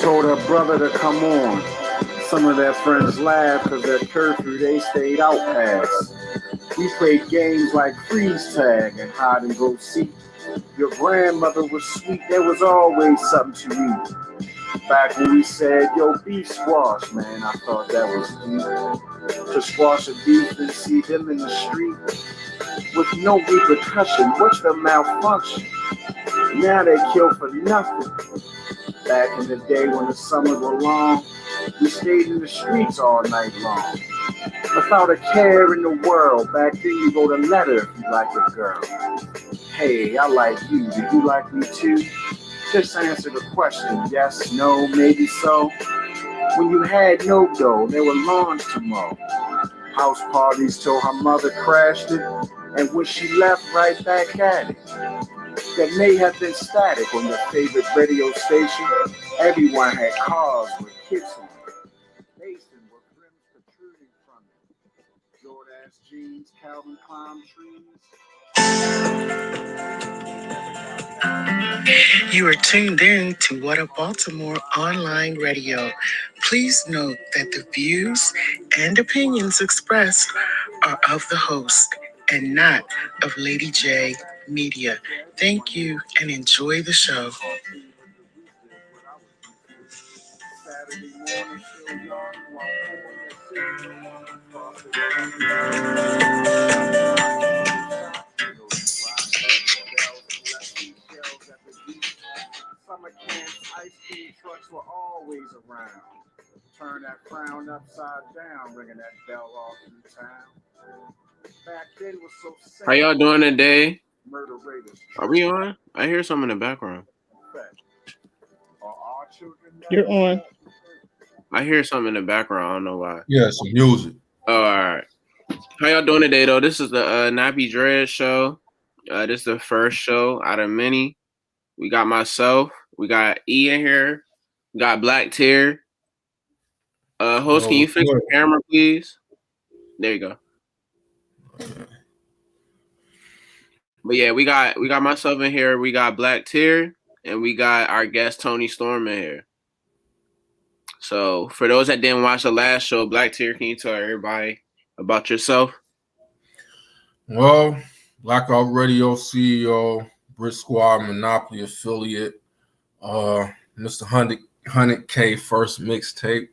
told her brother to come on. Some of their friends laughed because at curfew they stayed out past. We played games like freeze tag and hide and go seek. Your grandmother was sweet, there was always something to eat. Back when we said, yo, beef squash, man, I thought that was deep. To squash a beef and see them in the street with no repercussion, what's the malfunction? Now they kill for nothing. Back in the day when the summers were long, we stayed in the streets all night long. Without a care in the world, back then you wrote a letter if you liked a girl. Hey, I like you, do you like me too? Just answer the question, yes, no, maybe so. When you had no dough, there were lawns to mow. House parties till her mother crashed it, and when she left, right back at it. That may have been static on your favorite radio station. Everyone had cars with kids on it. Basin with rims protruding from it. Jordache jeans, Calvin Klein trees. You are tuned in to What Up Baltimore online radio. Please note that the views and opinions expressed are of the host and not of LadyJ Media. Thank you and enjoy the show. Saturday morning, still young, summer camps, ice cream trucks were always around. Turn that frown upside down, ringing that bell all through town. Back then was so simple. How y'all doing today? Murder raiders. Are we on? I hear something in the background. You're on. I hear something in the background. I don't know why. Yeah, some music. Oh, all right. How y'all doing today, though? This is the Nappy Dreadz show. This is the first show out of many. We got myself. We got E in here. We got Black Tear. Host, can you fix the camera, please? There you go. But yeah, we got myself in here. We got Black Tear, and we got our guest Tony Storm in here. So for those that didn't watch the last show, Black Tear, can you tell everybody about yourself? Well, Blackout Radio CEO, Brit Squad Monopoly affiliate, Mr. 100K first mixtape.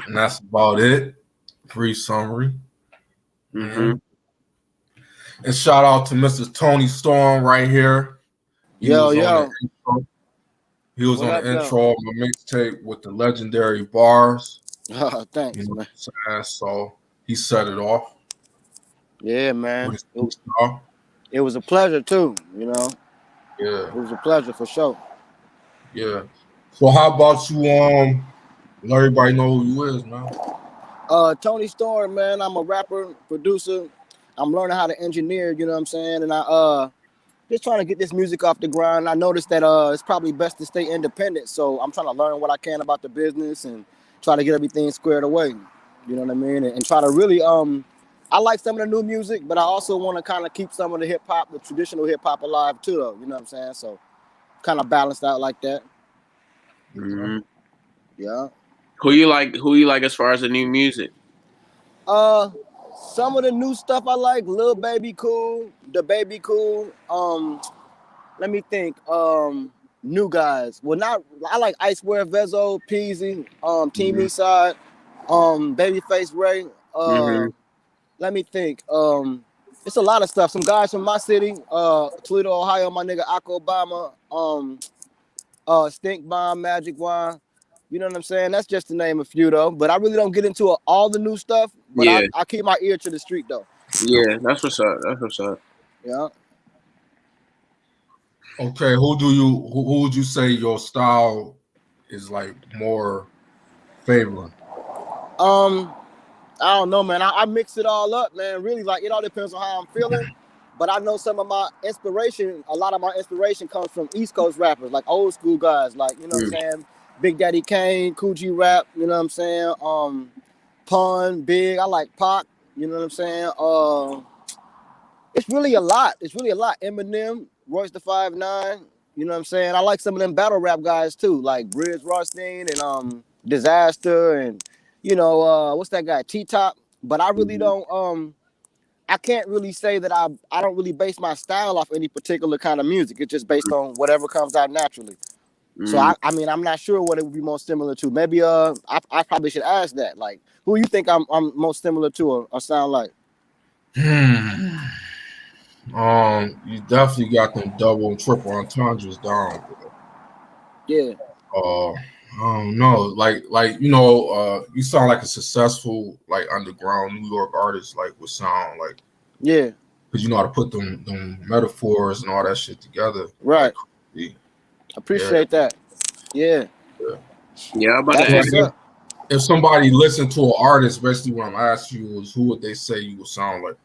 And that's about it. Brief summary. Mm-hmm. And shout out to Mr. Tony Storm right here. He was on the intro of my mixtape with the legendary bars. Thanks, man. So he set it off. Yeah, man. It was a pleasure too, you know. Yeah. It was a pleasure for sure. Yeah. So how about you let everybody know who you is, man? Tony Storm, man. I'm a rapper, producer. I'm learning how to engineer, you know what I'm saying? And I just trying to get this music off the ground. I noticed that it's probably best to stay independent. So I'm trying to learn what I can about the business and try to get everything squared away. You know what I mean? And try to really I like some of the new music, but I also want to kind of keep some of the hip hop, the traditional hip hop alive too, though. You know what I'm saying? So kind of balanced out like that. Mm-hmm. Yeah. Who you like as far as the new music? Some of the new stuff I like, Lil Baby cool, The Baby cool. Let me think. New guys. Well, I like Icewear, Vezo, Peasy, Team Eastside, Babyface Ray. Let me think. It's a lot of stuff. Some guys from my city, Toledo, Ohio, my nigga Akko Obama, Stink Bomb, Magic Wine. You know what I'm saying? That's just to name a few, though. But I really don't get into all the new stuff. But yeah. I keep my ear to the street, though. Yeah, that's what's up. Yeah. Okay, who would you say your style is like more favoring? I don't know, man. I mix it all up, man. Really, like it all depends on how I'm feeling. But I know some of my inspiration, a lot of my inspiration comes from East Coast rappers, like old school guys, like, you know what I'm saying? Big Daddy Kane, Coogee Rap, you know what I'm saying? Pun, Big, I like Pac, you know what I'm saying? It's really a lot. Eminem, Royce the 5'9", You know what I'm saying? I like some of them battle rap guys too, like Briz Rothstein and Disaster and what's that guy, T-Top. But I really don't I can't really say that I don't really base my style off any particular kind of music. It's just based on whatever comes out naturally. So I mean I'm not sure what it would be most similar to. Maybe I probably should ask that. Like, who you think I'm most similar to or sound like? You definitely got them double and triple entendres down. Yeah. I don't know. Like you sound like a successful like underground New York artist, like would sound like. Yeah. Because you know how to put them metaphors and all that shit together. Right. Like, appreciate that. Yeah. Yeah, but if somebody listened to an artist, basically what I'm asking you is who would they say you would sound like?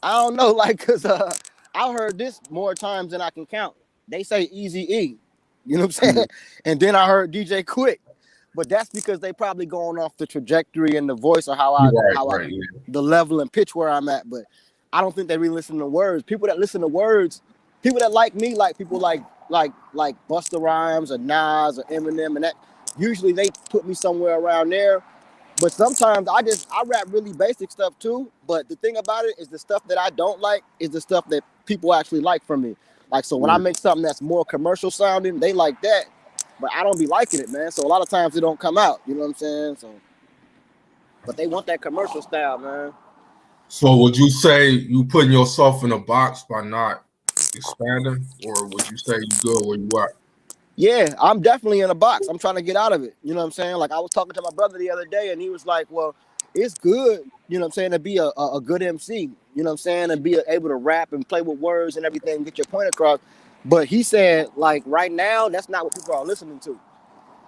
I don't know, like, cause I heard this more times than I can count. They say Eazy-E, you know what I'm saying? And then I heard DJ Quick, but that's because they probably going off the trajectory and the voice or how I the level and pitch where I'm at. But I don't think they really listen to words. People that listen to words, people that like me, like people like Busta Rhymes or Nas or Eminem, and that usually they put me somewhere around there. But sometimes I rap really basic stuff too. But the thing about it is the stuff that I don't like is the stuff that people actually like from me. Like, so when I make something that's more commercial sounding, they like that. But I don't be liking it, man. So a lot of times it don't come out. You know what I'm saying? So, but they want that commercial style, man. So would you say you putting yourself in a box by not expanding, or would you say you good where you are? Yeah, I'm definitely in a box. I'm trying to get out of it. You know what I'm saying? Like, I was talking to my brother the other day, and he was like, well, it's good, you know what I'm saying, to be a good MC, you know what I'm saying, and be able to rap and play with words and everything, get your point across. But he said, like, right now, that's not what people are listening to.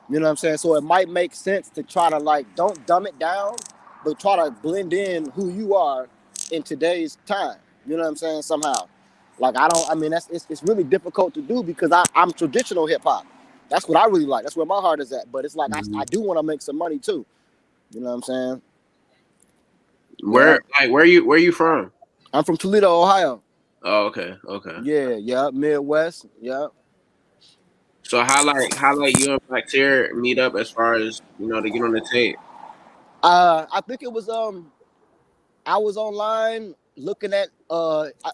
You know what I'm saying? So it might make sense to try to, like, don't dumb it down, but try to blend in who you are in today's time. You know what I'm saying? Somehow. Like, it's really difficult to do because I'm traditional hip hop. That's what I really like. That's where my heart is at. But it's like, I do want to make some money too. You know what I'm saying? Where you from? I'm from Toledo, Ohio. Oh, okay. Yeah, Midwest, yeah. So how you and Black Tear meet up as far as, to get on the tape? I think it was I was online looking at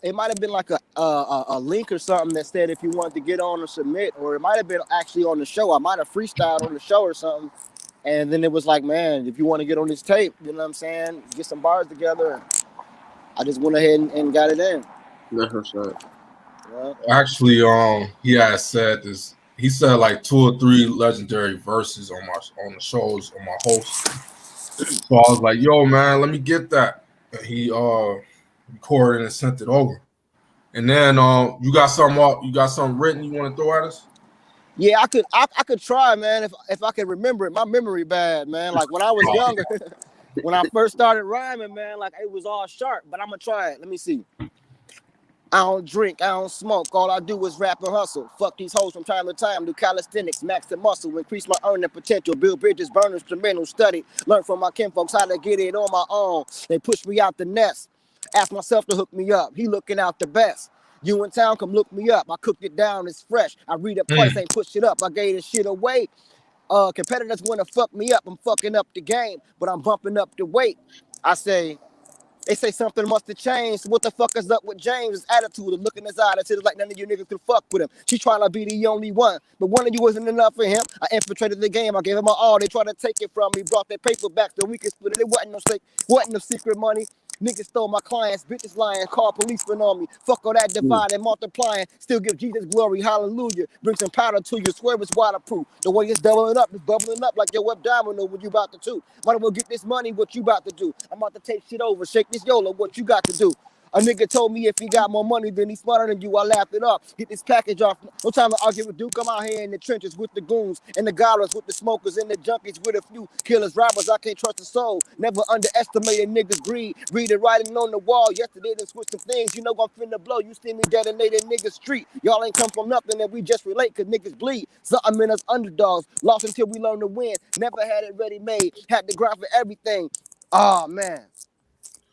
it might have been like a link or something that said if you wanted to get on or submit, or it might have been actually on the show. I might have freestyled on the show or something. And then it was like, man, if you want to get on this tape, you know what I'm saying, get some bars together. And I just went ahead and got it in. That's what's up. Yeah. Actually, he had said this. He said like 2 or 3 legendary verses on the shows on my host. So I was like, yo, man, let me get that. And he recorded and sent it over. And then you got something written you want to throw at us? Yeah, I could try, man, if I could remember it. My memory bad, man. Like when I was younger, when I first started rhyming, man, like it was all sharp, but I'm gonna try it. Let me see. I don't drink, I don't smoke. All I do is rap and hustle. Fuck these hoes from time to time. Do calisthenics, max the muscle, increase my earning potential. Build bridges, burn instrumental, study. Learn from my kinfolks how to get it on my own. They push me out the nest. Ask myself to hook me up. He looking out the best. You in town, come look me up. I cooked it down, it's fresh. I read it twice, ain't push it up. I gave this shit away. Competitors want to fuck me up. I'm fucking up the game, but I'm bumping up the weight. They say something must have changed. What the fuck is up with James' attitude of looking his eye? That shit is like none of you niggas could fuck with him. She trying to be the only one, but one of you wasn't enough for him. I infiltrated the game. I gave him my all. They tried to take it from me. Brought their paper back so we could split it. It wasn't no secret money. Niggas stole my clients, bitches lying, call policemen on me. Fuck all that dividing, multiplying. Still give Jesus glory, hallelujah. Bring some powder to you, swear it's waterproof. The way it's doubling up, it's bubbling up like your web domino. What you about to do? Might as well get this money, what you about to do? I'm about to take shit over, shake this YOLO, what you got to do? A nigga told me if he got more money than he's smarter than you, I laughed it up. Get this package off. No time to argue with Duke. I'm out here in the trenches with the goons and the goblins, with the smokers and the junkies, with a few killers, robbers. I can't trust a soul. Never underestimate a nigga's greed. Read it writing on the wall. Yesterday they switched some things. You know I'm finna blow. You see me detonating niggas street. Y'all ain't come from nothing and we just relate cause niggas bleed. Something in us underdogs. Lost until we learn to win. Never had it ready made. Had to grind for everything. Oh man.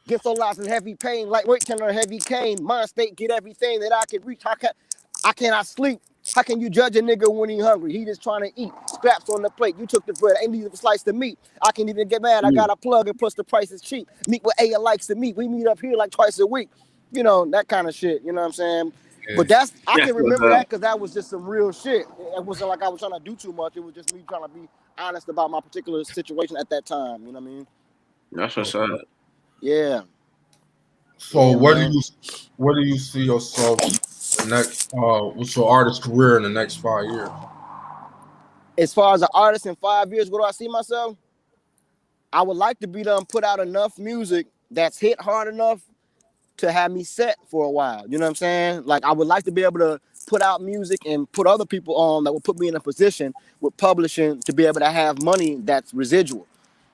Get so lost in heavy pain, lightweight can on a heavy cane. Mind state, get everything that I can reach. I cannot sleep. How can you judge a nigga when he hungry? He just trying to eat. Scraps on the plate. You took the bread. Ain't even a slice of meat. I can't even get mad. I got a plug and plus the price is cheap. Meet with A likes to meet. We meet up here like twice a week. You know, that kind of shit. You know what I'm saying? Yeah. But I can remember that because that was just some real shit. It wasn't like I was trying to do too much. It was just me trying to be honest about my particular situation at that time. You know what I mean? That's what's up. Yeah. So Yeah, where man. do you see yourself next with your artist career in the next 5 years? As far as an artist in 5 years, where do I see myself? I would like to be done put out enough music that's hit hard enough to have me set for a while. You know what I'm saying? Like I would like to be able to put out music and put other people on that will put me in a position with publishing to be able to have money that's residual.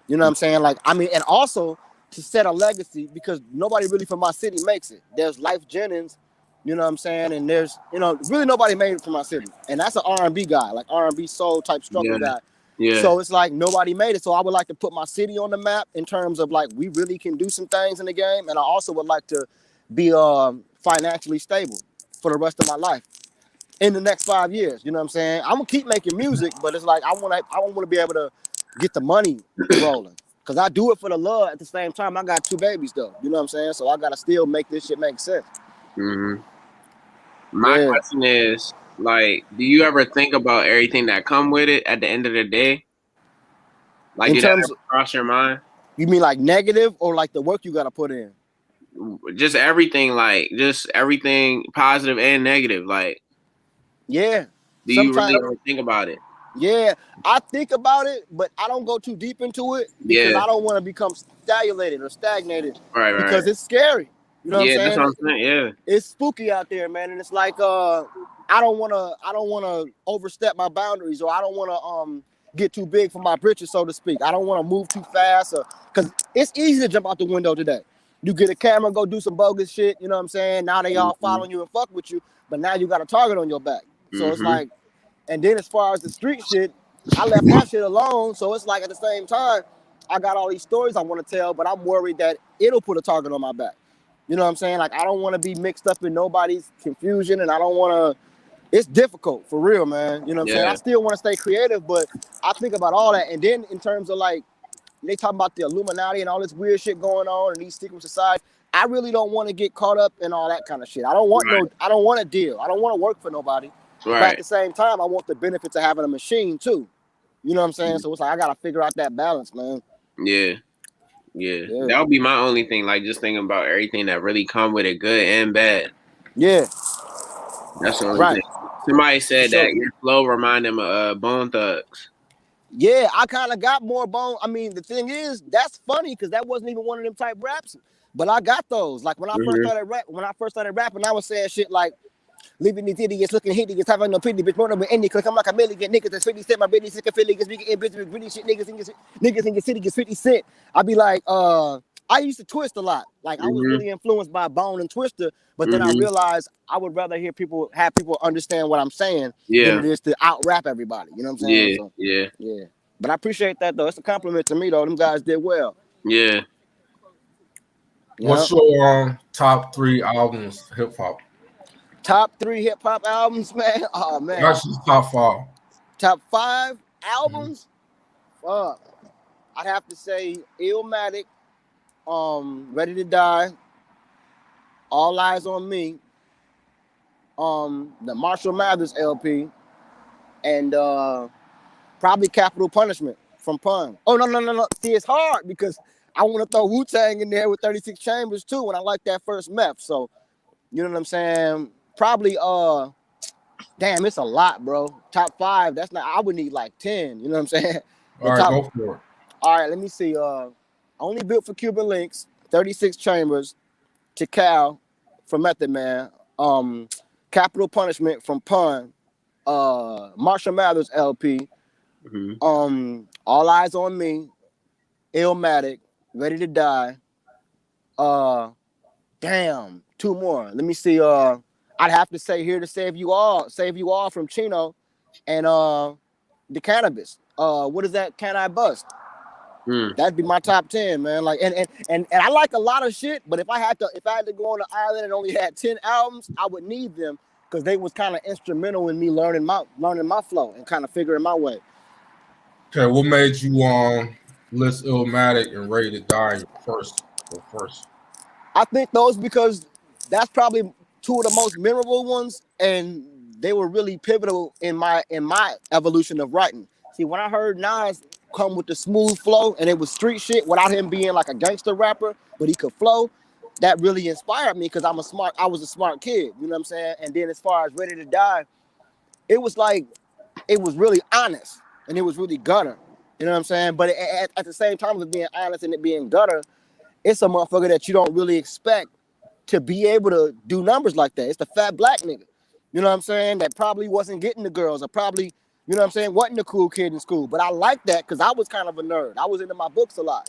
You know what I'm saying? Like, I mean, and also to set a legacy because nobody really from my city makes it. There's Life Jennings, you know what I'm saying? And there's, you know, really nobody made it from my city. And that's an R&B guy, like R&B soul type struggle guy. Yeah. So it's like nobody made it. So I would like to put my city on the map in terms of like we really can do some things in the game. And I also would like to be financially stable for the rest of my life in the next 5 years. You know what I'm saying? I'm gonna keep making music, but it's like I want to be able to get the money rolling. Cause I do it for the love. At the same time, I got 2 babies though. You know what I'm saying? So I gotta still make this shit make sense. Mm-hmm. My question is, like, do you ever think about everything that come with it at the end of the day? Like, In did that terms ever cross your mind? You mean like negative or like the work you gotta put in? Just everything, like, just everything positive and negative. Like, yeah. Do you really ever think about it? Yeah, I think about it, but I don't go too deep into it because I don't want to become stagnated or stagnated. Right. Because it's scary. You know what I'm saying? That's what I'm saying. Yeah. It's spooky out there, man, and it's like I don't wanna overstep my boundaries, or I don't wanna get too big for my britches, so to speak. I don't wanna move too fast, because it's easy to jump out the window today. You get a camera, go do some bogus shit. You know what I'm saying? Now they all following you and fuck with you, but now you got a target on your back. So it's like. And then as far as the street shit, I left that shit alone. So it's like at the same time, I got all these stories I want to tell, but I'm worried that it'll put a target on my back. You know what I'm saying? Like, I don't want to be mixed up in nobody's confusion, and I don't want to. It's difficult, for real, man. You know what I'm saying? I still want to stay creative, but I think about all that. And then in terms of, like, they talk about the Illuminati and all this weird shit going on and these secret societies. I really don't want to get caught up in all that kind of shit. I don't want I don't want a deal. I don't want to work for nobody. But at the same time, I want the benefits of having a machine too. You know what I'm saying? So it's like I gotta figure out that balance, man. Yeah. That would be my only thing. Like just thinking about everything that really come with it, good and bad. Yeah. That's the only thing. Somebody said that your flow remind them of Bone Thugs. Yeah, I kind of got more bone. I mean, the thing is, that's funny because that wasn't even one of them type raps. But I got those. Like when I first started rapping, I was saying shit like. Leaving these idiots looking hideous, having no pity, bitch, running with any click. I'm like a million niggas that's 50 cent. My bitch sick of feeling, we getting bitches, really shit, niggas in your city gets 50 cent. I be like, I used to twist a lot. Like I was really influenced by Bone and Twister, but then I realized I would rather have people understand what I'm saying than it is to out rap everybody. You know what I'm saying? Yeah. But I appreciate that though. It's a compliment to me though. Them guys did well. Yeah. What's your top 3 albums hip hop? Top 3 hip hop albums, man. Oh man. Actually, top 5. Top 5 albums. Fuck. I'd have to say Illmatic, Ready to Die, All Eyes on Me, the Marshall Mathers LP, and probably Capital Punishment from Pun. Oh no. See, it's hard because I want to throw Wu-Tang in there with 36 Chambers too, and I like that first meth. So you know what I'm saying? Probably damn, it's a lot, bro. Top 5, that's not. I would need like 10. You know what I'm saying? All right, go for it. All right, let me see. Only Built for Cuban Links, 36 Chambers, Tikal from Method Man, Capital Punishment from Pun, Marshall Mathers LP, All Eyes on Me, Illmatic, Ready to Die. Damn, 2 more. Let me see. I'd have to say Here to Save You All from Chino, and the Cannabis. What is that? Can I Bust? That'd be my top 10, man. Like, and I like a lot of shit, but if I had to go on an island and only had 10 albums, I would need them because they was kind of instrumental in me learning my flow and kind of figuring my way. Okay, what made you list Illmatic and Ready to Die first? I think those because that's probably two of the most memorable ones, and they were really pivotal in my evolution of writing. See, when I heard Nas come with the smooth flow and it was street shit without him being like a gangster rapper, but he could flow, that really inspired me because I was a smart kid, you know what I'm saying? And then as far as Ready to Die, it was like, it was really honest and it was really gutter, you know what I'm saying? But at the same time of being honest and it being gutter, it's a motherfucker that you don't really expect to be able to do numbers like that. It's the fat black nigga, you know what I'm saying? That probably wasn't getting the girls or probably, you know what I'm saying, wasn't the cool kid in school. But I like that because I was kind of a nerd. I was into my books a lot.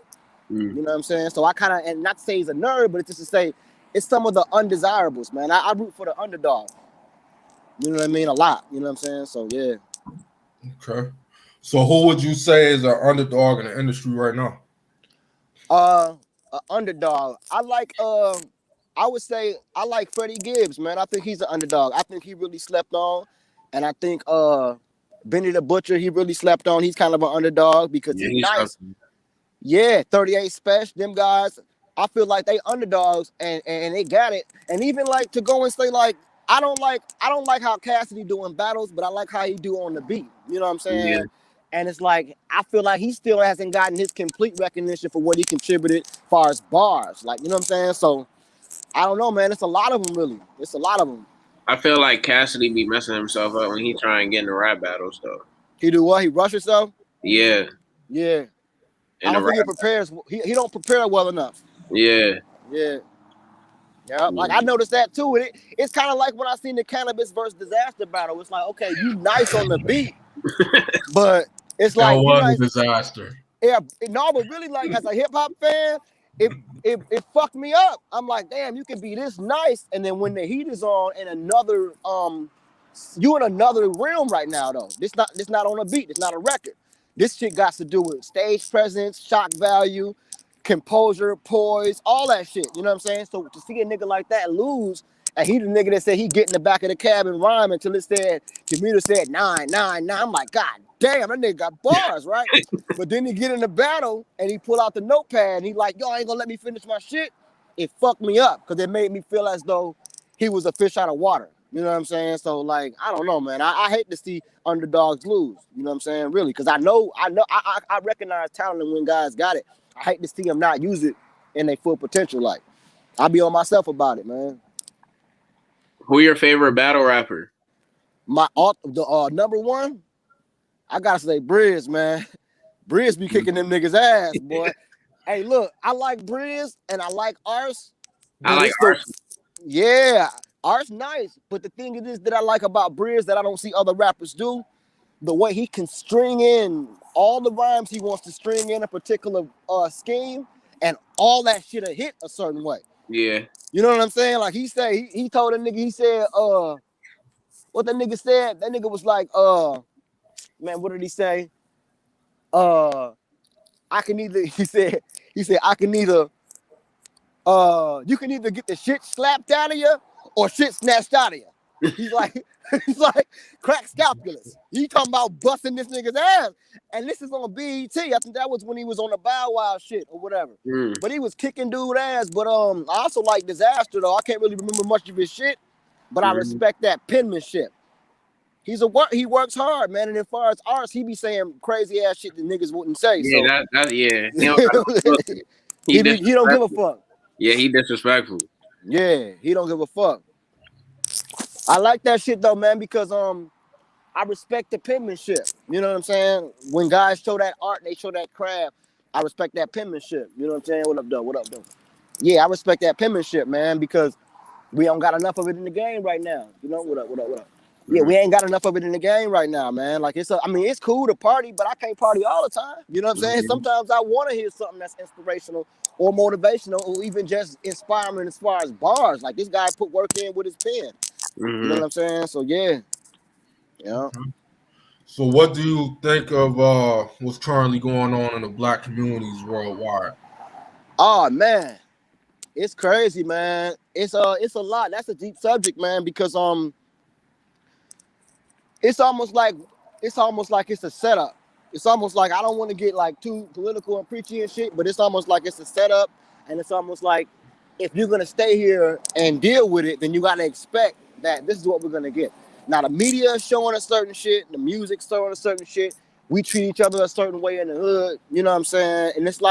You know what I'm saying? So I kind of, and not to say he's a nerd, but it's just to say it's some of the undesirables, man. I root for the underdog. You know what I mean? A lot. You know what I'm saying? So yeah. Okay. So who would you say is an underdog in the industry right now? An underdog. I would say I like Freddie Gibbs, man. I think he's an underdog. I think he really slept on. And I think Benny the Butcher, he really slept on. He's kind of an underdog because he's nice. Yeah, 38 Special, them guys, I feel like they underdogs and they got it. And even like to go and say like, I don't like how Cassidy doing battles, but I like how he do on the beat. You know what I'm saying? Yeah. And it's like, I feel like he still hasn't gotten his complete recognition for what he contributed as far as bars. Like, you know what I'm saying? So, I don't know, man. It's a lot of them, really. It's a lot of them. I feel like Cassidy be messing himself up when he try and get in the rap battles, though. He do what? He rush himself? Yeah. Yeah. I don't think he prepares. He don't prepare well enough. Yeah. Yeah. Yeah, like I noticed that too. It's kind of like when I seen the Cannabis versus Disaster battle. It's like, okay, you nice on the beat, but it's like that was a disaster. Yeah, no, but really, like as a hip hop fan, it fucked me up. I'm like, damn, you can be this nice, and then when the heat is on, in another you in another realm right now though. This not on a beat. It's not a record. This shit got to do with stage presence, shock value, composure, poise, all that shit. You know what I'm saying? So to see a nigga like that lose, and he the nigga that said he get in the back of the cab and rhyme until it said, commuter said 999. I'm like, God damn, that nigga got bars, right? But then he get in the battle and he pull out the notepad and he like, yo, ain't gonna let me finish my shit. It fucked me up because it made me feel as though he was a fish out of water. You know what I'm saying? So like, I don't know, man. I hate to see underdogs lose. You know what I'm saying? Really, because I recognize talent when guys got it. I hate to see them not use it in their full potential. Like, I'll be on myself about it, man. Who your favorite battle rapper? The number one, I gotta say Briz, man. Briz be kicking them niggas ass, boy. Hey, look, I like Briz and I like Ars. I like Ars. Yeah, Ars nice. But the thing is that I like about Briz that I don't see other rappers do, the way he can string in all the rhymes he wants to string in a particular scheme, and all that shit'll hit a certain way. Yeah. You know what I'm saying? Like he told a nigga, he said, what that nigga said? That nigga was like, man, what did he say? I can either, he said, I can either, you can either get the shit slapped out of you or shit snatched out of you. He's like crack scalpulus. He talking about busting this nigga's ass. And this is on BET. I think that was when he was on the Bow Wow shit or whatever. But he was kicking dude ass. But I also like Disaster though. I can't really remember much of his shit, but I respect that penmanship. He works hard, man. And as far as Ars, he be saying crazy ass shit that niggas wouldn't say. Yeah, so. He don't give a fuck. Yeah, he disrespectful. Yeah, he don't give a fuck. I like that shit though, man, because I respect the penmanship. You know what I'm saying? When guys show that art, they show that craft. I respect that penmanship. You know what I'm saying? What up, though? What up, though? Yeah, I respect that penmanship, man, because we don't got enough of it in the game right now. You know, what up, what up, what up? Yeah, we ain't got enough of it in the game right now, man. Like it's cool to party, but I can't party all the time. You know what I'm saying? Sometimes I want to hear something that's inspirational or motivational or even just inspiring as far as bars. Like this guy put work in with his pen. You know what I'm saying? So yeah. So what do you think of what's currently going on in the black communities worldwide? Oh man, it's crazy, man. It's a lot. That's a deep subject, man, because it's almost like it's a setup. It's almost like I don't want to get like too political and preachy and shit, but it's almost like it's a setup, and it's almost like if you're gonna stay here and deal with it, then you gotta expect that this is what we're gonna get. Now the media is showing a certain shit, the music's showing a certain shit. We treat each other a certain way in the hood, you know what I'm saying? And it's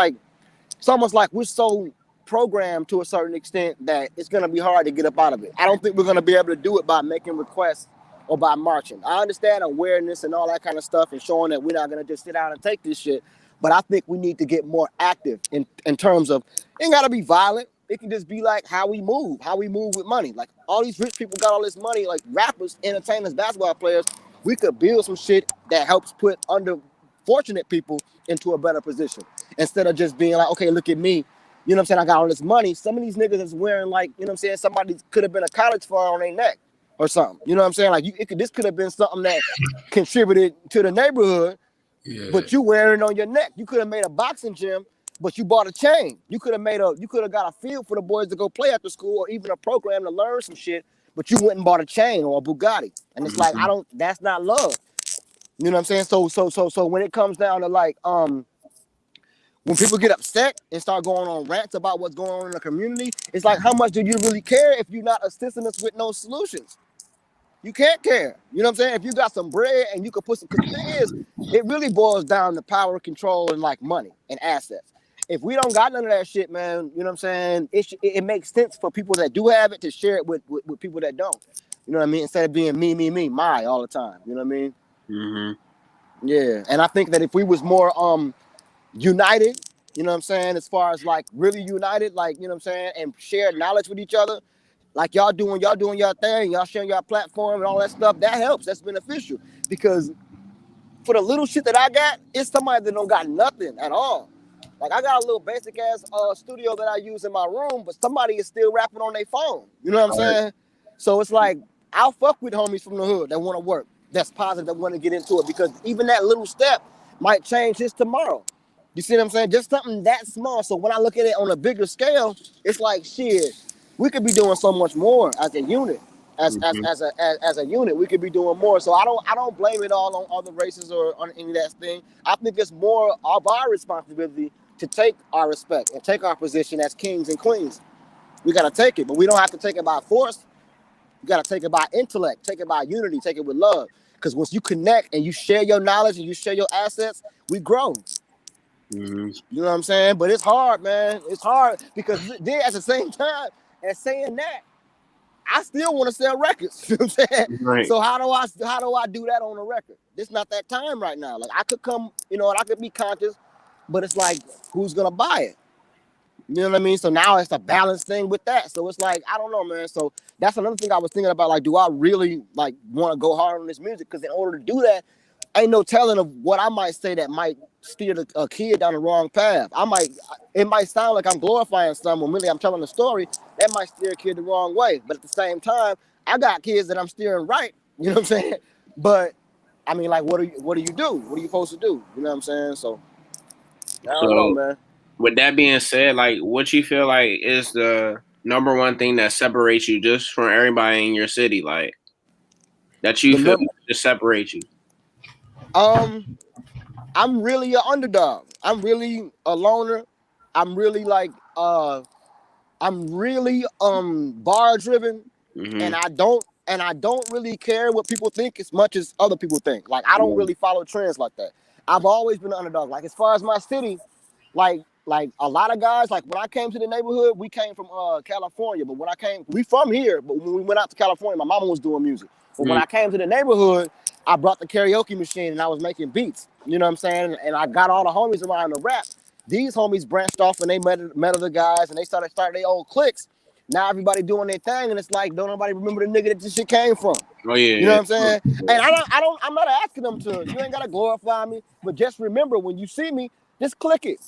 almost like we're so programmed to a certain extent that it's going to be hard to get up out of it. I don't think we're going to be able to do it by making requests or by marching. I understand awareness and all that kind of stuff and showing that we're not going to just sit down and take this shit. But I think we need to get more active in terms of, it ain't got to be violent. It can just be like how we move with money. Like all these rich people got all this money, like rappers, entertainers, basketball players. We could build some shit that helps put underfortunate people into a better position instead of just being like, okay, look at me. You know what I'm saying? I got all this money. Some of these niggas is wearing like, you know what I'm saying? Somebody could have been a college fund on their neck or something. You know what I'm saying? Like this could have been something that contributed to the neighborhood, but you wearing it on your neck. You could have made a boxing gym, but you bought a chain. You could have got a field for the boys to go play after school or even a program to learn some shit, but you went and bought a chain or a Bugatti. And it's like, that's not love. You know what I'm saying? So when it comes down to like, when people get upset and start going on rants about what's going on in the community, it's like, how much do you really care if you're not assisting us with no solutions? You can't care. You know what I'm saying? If you got some bread and you could put some, because the thing is, it really boils down to power, control, and like money and assets. If we don't got none of that shit, man, you know what I'm saying? It makes sense for people that do have it to share it with people that don't. You know what I mean? Instead of being me, my all the time. You know what I mean? Mm-hmm. Yeah. And I think that if we was more united, you know what I'm saying, as far as like really united, like, you know what I'm saying, and share knowledge with each other, like y'all doing your thing, y'all sharing your platform and all that stuff, that helps. That's beneficial. Because for the little shit that I got, it's somebody that don't got nothing at all. Like I got a little basic ass studio that I use in my room, but somebody is still rapping on their phone. You know what I'm saying? So it's like, I'll fuck with homies from the hood that want to work, that's positive, that want to get into it, because even that little step might change his tomorrow. You see what I'm saying? Just something that small. So when I look at it on a bigger scale, it's like, shit, we could be doing so much more as a unit. As a unit, we could be doing more. So I don't blame it all on other races or on any of that thing. I think it's more of our responsibility to take our respect and take our position as kings and queens. We got to take it, but we don't have to take it by force. You got to take it by intellect, take it by unity, take it with love. Because once you connect and you share your knowledge and you share your assets, we grow. Mm-hmm. You know what I'm saying? But it's hard, man. It's hard because then at the same time as saying that, I still want to sell records. You know what I'm saying? Right. So how do I do that on a record? It's not that time right now. Like I could come, you know, and I could be conscious, but it's like, who's gonna buy it? You know what I mean? So now it's a balanced thing with that. So it's like, I don't know, man. So that's another thing I was thinking about. Like, do I really like want to go hard on this music? Because in order to do that, ain't no telling of what I might say that might steer a kid down the wrong path. It might sound like I'm glorifying someone. Really, I'm telling a story that might steer a kid the wrong way. But at the same time, I got kids that I'm steering right. You know what I'm saying? But I mean, like, what do you do? What are you supposed to do? You know what I'm saying? So I don't know, man. With that being said, like, what you feel like is the number one thing that separates you just from everybody in your city, like that you feel just separates you? I'm really an underdog. I'm really a loner. I'm really like I'm really bar driven, and I don't really care what people think as much as other people think. Like I don't really follow trends like that. I've always been an underdog. Like as far as my city, like a lot of guys, like when I came to the neighborhood, we came from California, but we from here, but when we went out to California, my mama was doing music. But when I came to the neighborhood, I brought the karaoke machine and I was making beats. You know what I'm saying? And I got all the homies around to rap. These homies branched off and they met other guys and they started their old cliques. Now everybody doing their thing and it's like, don't nobody remember the nigga that this shit came from. Oh yeah. You know what I'm saying? And I'm not asking them to, you ain't gotta glorify me, but just remember when you see me, just click it.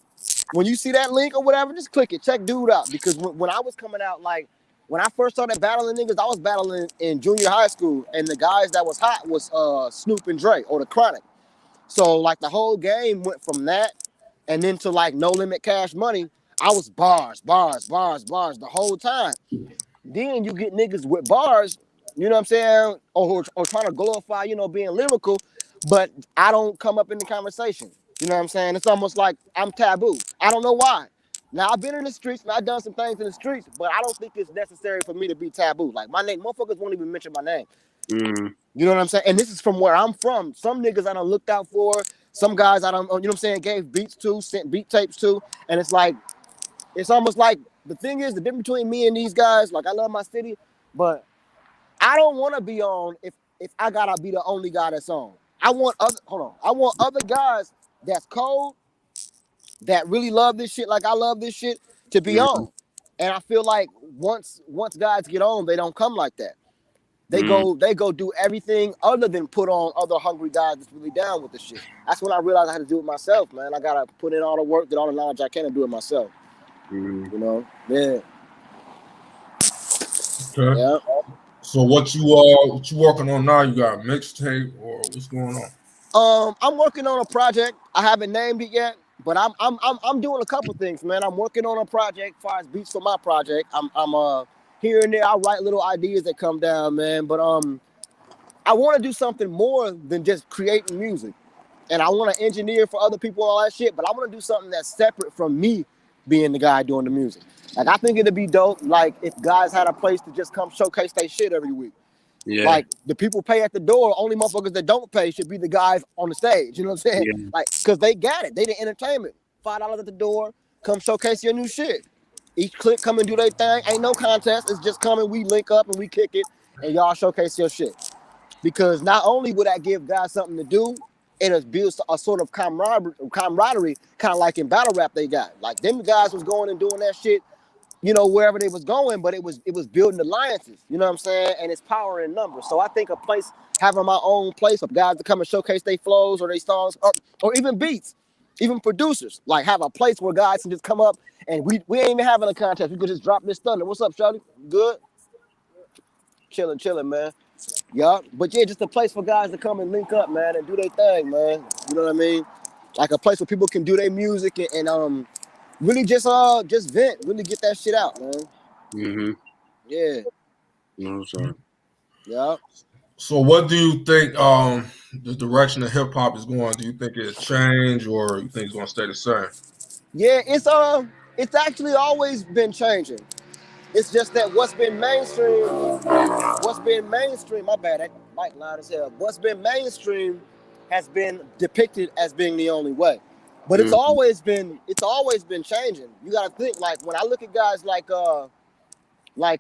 When you see that link or whatever, just click it. Check dude out. Because when I was coming out, like when I first started battling niggas, I was battling in junior high school, and the guys that was hot was Snoop and Dre or the Chronic. So like the whole game went from that and then to like No Limit Cash Money. I was bars the whole time. Then you get niggas with bars, you know what I'm saying, or trying to glorify, you know, being lyrical, but I don't come up in the conversation. You know what I'm saying? It's almost like I'm taboo. I don't know why. Now I've been in the streets and I've done some things in the streets, but I don't think it's necessary for me to be taboo. Like my name, motherfuckers won't even mention my name. Mm. You know what I'm saying? And this is from where I'm from. Some niggas I done looked out for. Some guys I don't, you know what I'm saying, gave beats to, sent beat tapes to. And it's like, it's almost like, the thing is, the difference between me and these guys, like I love my city, but I don't want to be on if I gotta be the only guy that's on. I want other guys that's cold, that really love this shit like I love this shit, to be on. And I feel like once guys get on, they don't come like that. They go do everything other than put on other hungry guys that's really down with the shit. That's when I realized I had to do it myself, man. I gotta put in all the work, get all the knowledge I can, and do it myself. You know, yeah. Okay. Yeah. So what you working on now? You got a mixtape or what's going on? I'm working on a project. I haven't named it yet, but I'm doing a couple things, man. I'm working on a project as far as beats for my project. I'm here and there I write little ideas that come down, man. But I want to do something more than just creating music. And I want to engineer for other people and all that shit, but I want to do something that's separate from me being the guy doing the music. Like, I think it'd be dope, like, if guys had a place to just come showcase their shit every week. Yeah. Like, the people pay at the door, only motherfuckers that don't pay should be the guys on the stage. You know what I'm saying? Yeah. Like, because they got it. They the entertainment. $5 at the door, come showcase your new shit. Each clique come and do their thing. Ain't no contest. It's just coming, we link up and we kick it, and y'all showcase your shit. Because not only would that give guys something to do, it builds a sort of camaraderie, kind of like in battle rap they got. Like, them guys was going and doing that shit, you know, wherever they was going, but it was building alliances, you know what I'm saying? And it's power in numbers. So I think a place, having my own place of guys to come and showcase their flows or their songs, or even beats, even producers, like have a place where guys can just come up and we ain't even having a contest. We could just drop this thunder. What's up, Shawty? Good? Chilling, man. Yeah, but yeah, just a place for guys to come and link up, man, and do their thing, man. You know what I mean? Like a place where people can do their music and really just vent, really get that shit out, man. Yeah. No, sorry. Yeah. So what do you think the direction of hip hop is going? Do you think it'll change or you think it's gonna stay the same? Yeah, it's actually always been changing. It's just that what's been mainstream, my bad, that mic loud as hell. What's been mainstream has been depicted as being the only way. But it's always been changing. You gotta think, like, when I look at guys like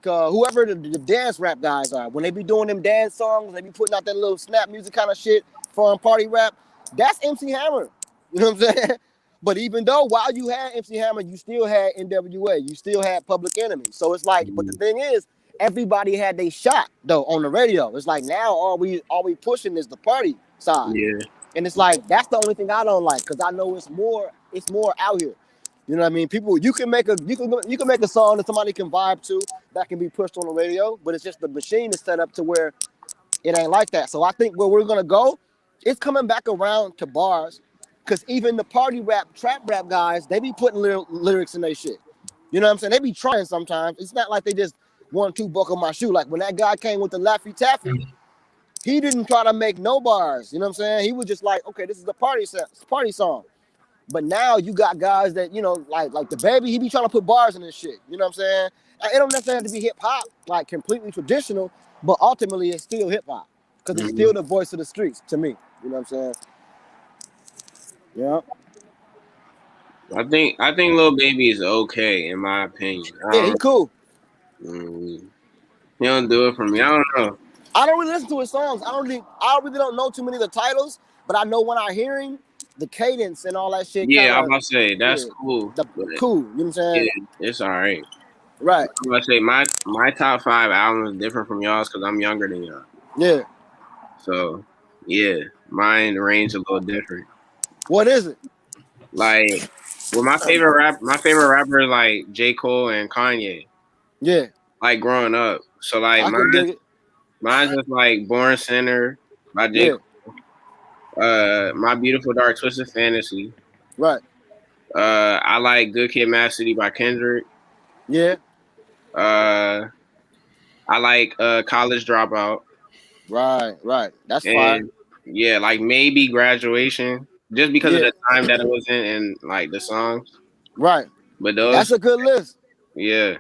whoever the dance rap guys are, when they be doing them dance songs, they be putting out that little snap music kind of shit, fun party rap, that's MC Hammer. You know what I'm saying? But even though while you had MC Hammer, you still had NWA, you still had Public Enemy. So it's like, but the thing is, everybody had their shot though on the radio. It's like now all we pushing is the party side. Yeah. And it's like that's the only thing I don't like, because I know it's more out here. You know what I mean? People, you can make a song that somebody can vibe to that can be pushed on the radio, but it's just the machine is set up to where it ain't like that. So I think where we're gonna go, it's coming back around to bars, because even the party rap, trap rap guys, they be putting lyrics in their shit. You know what I'm saying? They be trying sometimes. It's not like they just 1-2 buckle my shoe. Like when that guy came with the Laffy Taffy, he didn't try to make no bars. You know what I'm saying? He was just like, okay, this is the party song. But now you got guys that, you know, like the Baby, he be trying to put bars in this shit. You know what I'm saying? It don't necessarily have to be hip hop, like completely traditional, but ultimately it's still hip hop, because it's still the voice of the streets to me. You know what I'm saying? Yeah. I think Lil Baby is okay in my opinion. Yeah, he cool. He don't do it for me. I don't know. I don't really listen to his songs. I really don't know too many of the titles, but I know when I hear him, the cadence and all that shit. Yeah, I'm about to say that's cool. Cool, you know what I'm saying? Yeah, it's all right. Right. I'm about to say my top 5 albums is different from y'all's because I'm younger than y'all. Yeah. So yeah, mine range a little different. What is it? Like, well, my favorite rapper is like J. Cole and Kanye. Yeah. like growing up. So like I can dig it. mine's just like Born Sinner by J. Yeah, My Beautiful Dark Twisted Fantasy. right. I like Good Kid, Mad City by Kendrick. Yeah, I like College Dropout. right. That's fire. And yeah, like maybe Graduation, just because of Yeah, the time that it was in and like the songs. right. But That's those, a good list. yeah,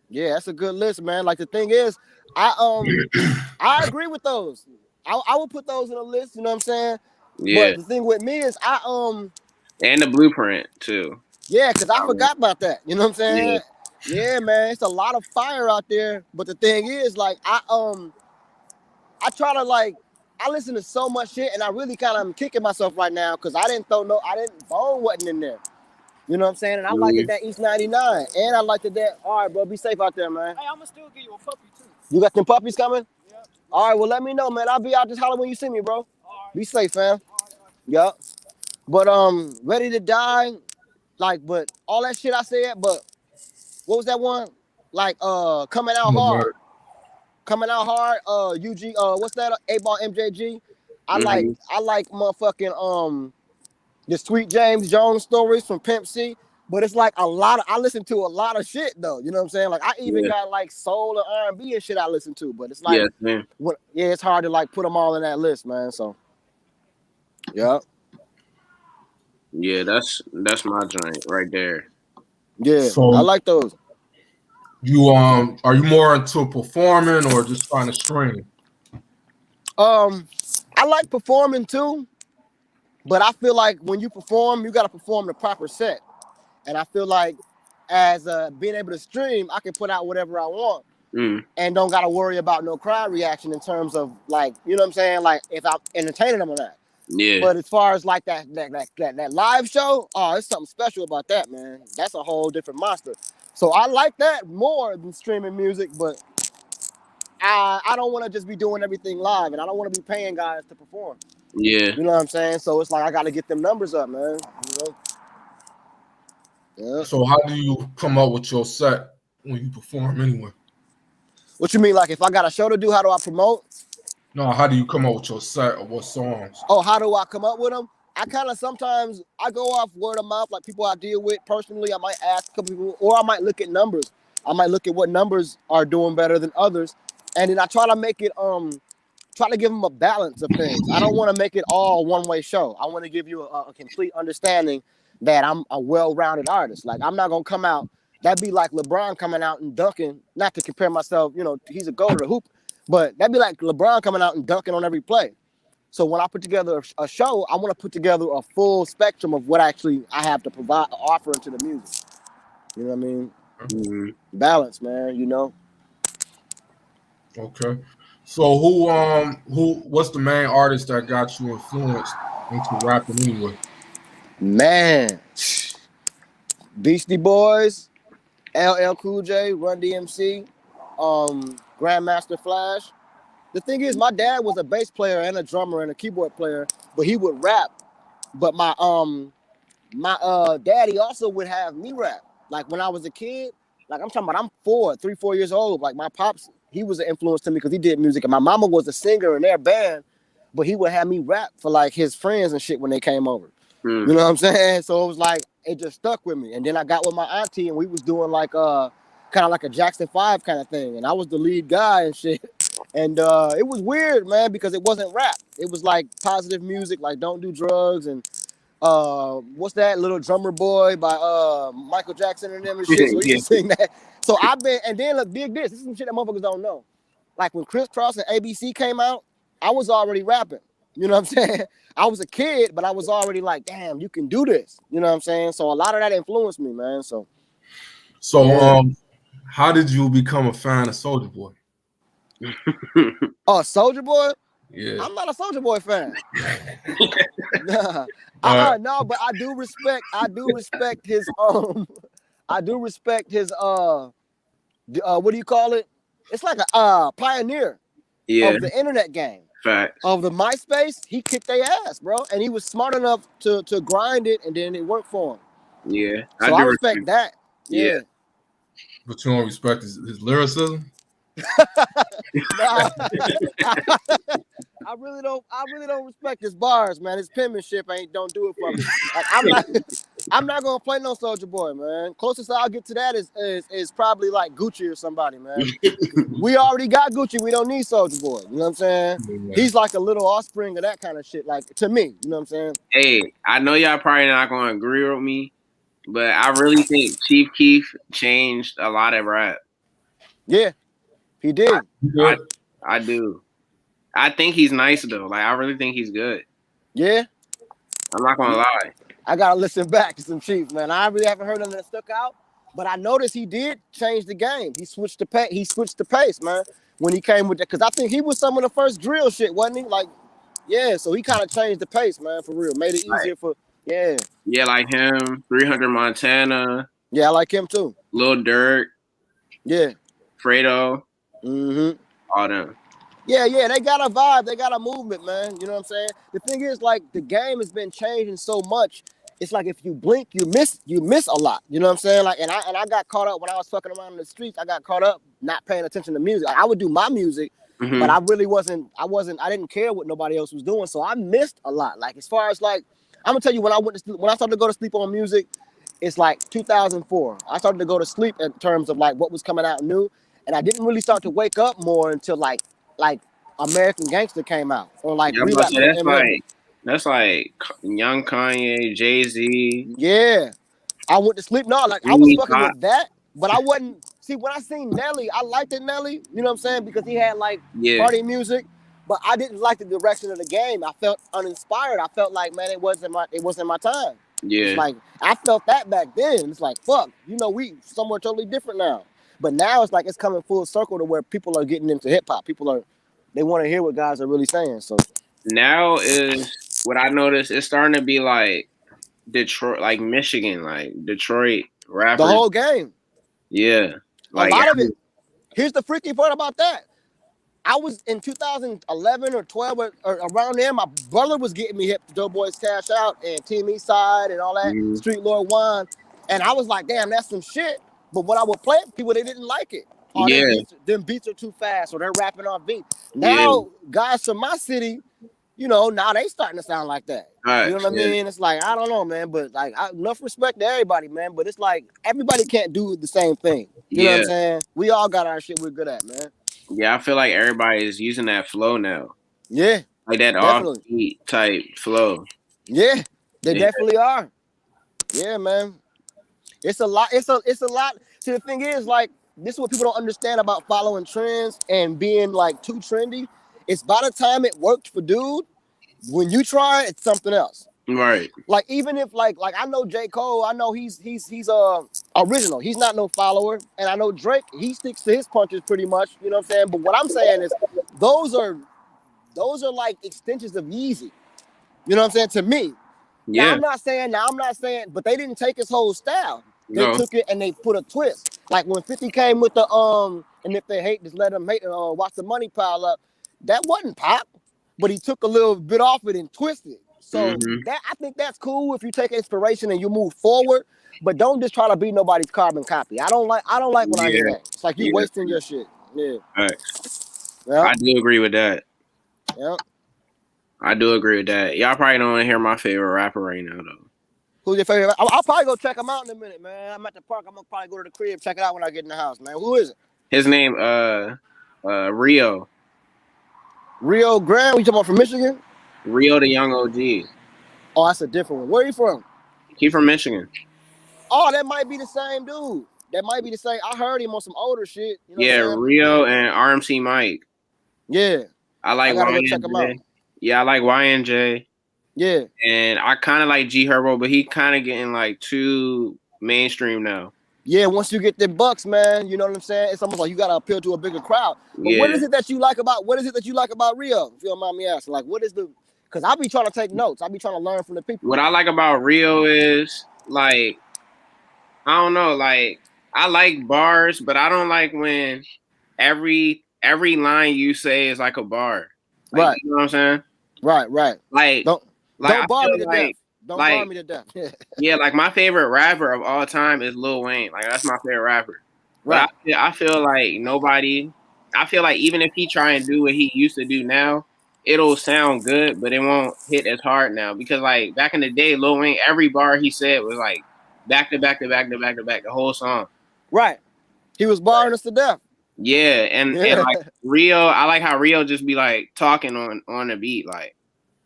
Yeah, that's a good list, man. Like the thing is, I agree with those. I would put those in a list, you know what I'm saying? yeah, But the thing with me is and the Blueprint too. yeah, because I forgot about that. You know what I'm Yeah, saying? Yeah, man, it's a lot of fire out there. But the thing is, like, I try to like I listen to so much shit and I really kind of am kicking myself right now because Bone wasn't in there. You know what I'm saying? And I liked it that East 99. And I liked it that, all right, bro, be safe out there, man. Hey, I'm gonna still give you a puppy too. You got them puppies coming? Yep. All right, well, let me know, man. I'll be out just holler when you see me, bro. All right. Be safe, fam. Yup. But Ready to Die, like, but all that shit I said, but what was that one? Like Coming Out Hard. Coming Out Hard, UG, what's that? 8-Ball MJG. I like motherfucking the Sweet James Jones stories from Pimp C. But it's like I listen to a lot of shit though. You know what I'm saying? Like I even got like soul and R&B and shit I listen to. But it's like, it's hard to like put them all in that list, man. So, yeah. Yeah, that's my joint right there. Yeah, So I like those. You are you more into performing or just trying to stream? I like performing too, but I feel like when you perform, you got to perform the proper set. And I feel like as being able to stream, I can put out whatever I want and don't got to worry about no crowd reaction in terms of like, you know what I'm saying? Like if I'm entertaining them or not. Yeah. But as far as like that live show, oh, it's something special about that, man. That's a whole different monster. So I like that more than streaming music, but I don't want to just be doing everything live, and I don't want to be paying guys to perform. Yeah. You know what I'm saying? So it's like I got to get them numbers up, man. You know? Yeah. So how do you come up with your set when you perform anyway? What you mean? Like if I got a show to do, how do I promote? No, how do you come up with your set or what songs? Oh, how do I come up with them? I kind of sometimes I go off word of mouth, like people I deal with personally. I might ask a couple people, or I might look at numbers. I might look at what numbers are doing better than others, and then I try to make it try to give them a balance of things. I don't want to make it all one-way show. I want to give you a complete understanding that I'm a well-rounded artist. Like I'm not gonna come out. That'd be like LeBron coming out and dunking. Not to compare myself, you know, he's a goat of the hoop, but that'd be like LeBron coming out and dunking on every play. So when I put together a show, I want to put together a full spectrum of what actually I have to provide, offer into the music. You know what I mean? Mm-hmm. Balance, man. You know. Okay. So what's the main artist that got you influenced into rapping anyway? Man, Beastie Boys, LL Cool J, Run DMC, Grandmaster Flash. The thing is, my dad was a bass player and a drummer and a keyboard player, but he would rap. But my daddy also would have me rap. Like when I was a kid, like I'm talking about, I'm 3, 4 years old. Like my pops, he was an influence to me because he did music, and my mama was a singer in their band, but he would have me rap for like his friends and shit when they came over. You know what I'm saying? So it was like it just stuck with me. And then I got with my auntie, and we was doing like kind of like a Jackson 5 kind of thing, and I was the lead guy and shit. And it was weird, man, because it wasn't rap. It was like positive music, like Don't Do Drugs and what's that, Little Drummer Boy by Michael Jackson and them and shit. So he used to sing that. So I've been, and then look, dig this. This is some shit that motherfuckers don't know. Like when Criss Cross and ABC came out, I was already rapping. You know what I'm saying? I was a kid, but I was already like, damn, you can do this. You know what I'm saying? So a lot of that influenced me, man. So how did you become a fan of Soulja Boy? Oh, Soulja Boy? Yeah. I'm not a Soulja Boy fan. No, but I do respect his what do you call it? It's like a pioneer of the internet game. Facts. Of the MySpace. He kicked their ass, bro. And he was smart enough to grind it, and then it worked for him. Yeah. So I respect that. Yeah. But you don't respect his lyricism? Nah. I really don't respect his bars, man. His penmanship don't do it for me. Like I'm not gonna play no Soulja Boy, man. Closest I'll get to that is probably like Gucci or somebody, man. We already got Gucci. We don't need Soulja Boy. You know what I'm saying? Yeah. He's like a little offspring of that kind of shit. Like to me, you know what I'm saying? Hey, I know y'all probably not gonna agree with me, but I really think Chief Keef changed a lot of rap. Yeah, he did. I do. I think he's nice though. Like I really think he's good. Yeah. I'm not gonna lie. I gotta listen back to some Chief, man. I really haven't heard nothing that stuck out, but I noticed he did change the game. He switched the pace. He switched the pace, man. When he came with that, because I think he was some of the first drill shit, wasn't he? Like, yeah. So he kind of changed the pace, man, for real. Made it easier for, yeah. Yeah, like him, 300 Montana. Yeah, I like him too. Lil Durk. Yeah. Fredo. Mm-hmm. All them. Yeah, they got a vibe. They got a movement, man. You know what I'm saying? The thing is, like, the game has been changing so much. It's like if you blink, you miss a lot. You know what I'm saying? Like, and I got caught up when I was fucking around in the streets. I got caught up not paying attention to music. Like, I would do my music, but I really wasn't. I didn't care what nobody else was doing, so I missed a lot. Like as far as like, I'm gonna tell you when I started to go to sleep on music, it's like 2004. I started to go to sleep in terms of like what was coming out new, and I didn't really start to wake up more until like American Gangster came out, or like that's like Young Kanye, Jay-Z. Yeah, I went to sleep. No, like I was fucking with that, but I wasn't. See, when I seen Nelly, I liked it, Nelly. You know what I'm saying? Because he had like party music, but I didn't like the direction of the game. I felt uninspired. I felt like, man, it wasn't my time. Yeah, it's like I felt that back then. It's like, fuck, we somewhere totally different now. But now it's like it's coming full circle to where people are getting into hip hop. They want to hear what guys are really saying. So now is what I noticed. It's starting to be like Detroit, like Michigan, like Detroit rappers. The whole game. Yeah, like a lot of it. Here's the freaky part about that. I was in 2011 or 12 or around there. My brother was getting me hip to Doughboys Cash Out and Team Eastside and all that, Street Lord Wine, and I was like, damn, that's some shit. But when I would play it, people, they didn't like it. Or them beats are too fast, or they're rapping off beat. Now, guys from my city, now they starting to sound like that. You know what I mean? It's like, I don't know, man, but like enough respect to everybody, man. But it's like everybody can't do the same thing. You know what I'm saying? We all got our shit we're good at, man. Yeah, I feel like everybody is using that flow now. Yeah. Like that off-beat type flow. Yeah, they definitely are. Yeah, man. It's a lot. It's a lot. See, the thing is, like, this is what people don't understand about following trends and being like too trendy. It's by the time it worked for dude, when you try it, it's something else. Right. Like even if like I know J. Cole, I know he's original. He's not no follower. And I know Drake, he sticks to his punches pretty much. You know what I'm saying? But what I'm saying is those are like extensions of Yeezy. You know what I'm saying? To me. Yeah. Now I'm not saying, but they didn't take his whole style. They took it and they put a twist. Like when 50 came with the and if they hate, just let them hate and watch the money pile up. That wasn't pop, but he took a little bit off it and twisted. So that I think that's cool if you take inspiration and you move forward, but don't just try to be nobody's carbon copy. I don't like when I hear that. It's like you wasting your shit. Yeah. Right. Yep. I do agree with that. Yep. I do agree with that. Y'all probably don't want to hear my favorite rapper right now though. Who's your favorite? I'll probably go check him out in a minute, man. I'm at the park. I'm gonna probably go to the crib, check it out when I get in the house, man. Who is it? His name Rio. Rio Grande? You talking about from Michigan? Rio the Young OG. Oh, that's a different one. Where are you from? He from Michigan. Oh, that might be the same dude. That might be the same. I heard him on some older shit. You know Rio and RMC Mike. Yeah. I like YNJ. Check him out. Yeah, I like YNJ. Yeah. And I kind of like G Herbo, but he kind of getting like too mainstream now. Yeah, once you get the bucks, man, you know what I'm saying? It's almost like you gotta appeal to a bigger crowd. But what is it that you like about Rio? If you don't mind me asking, like, what is the? Because I be trying to take notes. I be trying to learn from the people. What I like about Rio is like, I don't know, like I like bars, but I don't like when every line you say is like a bar. Like, right. You know what I'm saying? Right. Like don't bar me to death. Don't bar me to death. Yeah, like my favorite rapper of all time is Lil Wayne. Like that's my favorite rapper. But Right. I feel like nobody. I feel like even if he try and do what he used to do now, it'll sound good, but it won't hit as hard now because like back in the day, Lil Wayne, every bar he said was like back to back to back to back to back the whole song. Right. He was barring us to death. Yeah, and Yeah. like Rio, I like how Rio just be like talking on the beat, like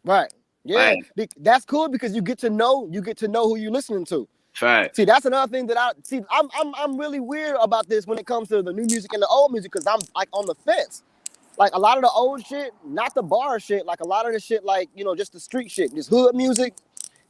Right. Yeah. like That's cool because you get to know who you're listening to. fact. See, that's another thing that I'm really weird about this when it comes to the new music and the old music because I'm like on the fence. Like a lot of the old shit, not the bar shit, like a lot of the shit, like, you know, just the street shit, just hood music.